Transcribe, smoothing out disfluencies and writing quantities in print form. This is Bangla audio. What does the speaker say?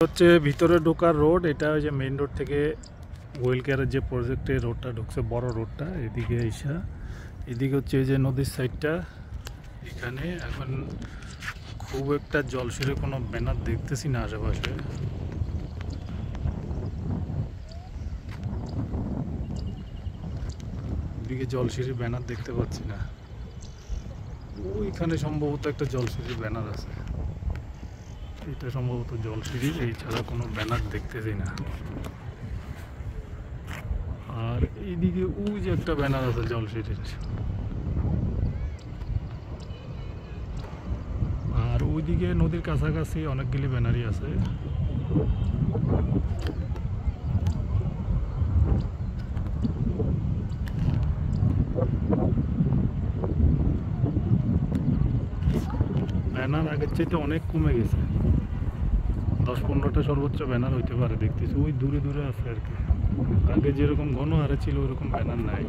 হচ্ছে ভিতরে ঢোকার রোড। এটা ওই যে মেইন রোড থেকে ওয়েল কেয়ারের যে প্রজেক্টে রোডটা ঢুকছে, বড় রোডটা এদিকে এসা, এদিকে হচ্ছে এই যে নদীর সাইডটা। এখানে এখন খুব একটা জলসিরে কোনো ব্যানার দেখতেছি না আশেপাশে। এদিকে জলসিঁড়ির ব্যানার দেখতে পাচ্ছি না। ওইখানে সম্ভবত একটা জলসিঁড়ির ব্যানার আছে, এটা সম্ভবত জলসিঁড়ি, এই ছাড়া কোনো ব্যানার দেখতেছি না। আর এইদিকে ওই যে একটা ব্যানার আছে জলসিঁড়ির, আর ওইদিকে নদীর কাছাকাছি অনেকগুলি ব্যানারই আছে। ব্যানার আগের চাইতে অনেক কমে গেছে, 10-15টা সর্বোচ্চ ব্যানার হইতে পারে দেখতেছি। ওই দূরে দূরে আছে আর কি, আগে যেরকম ঘন হারে ছিল ওরকম ব্যানার নাই।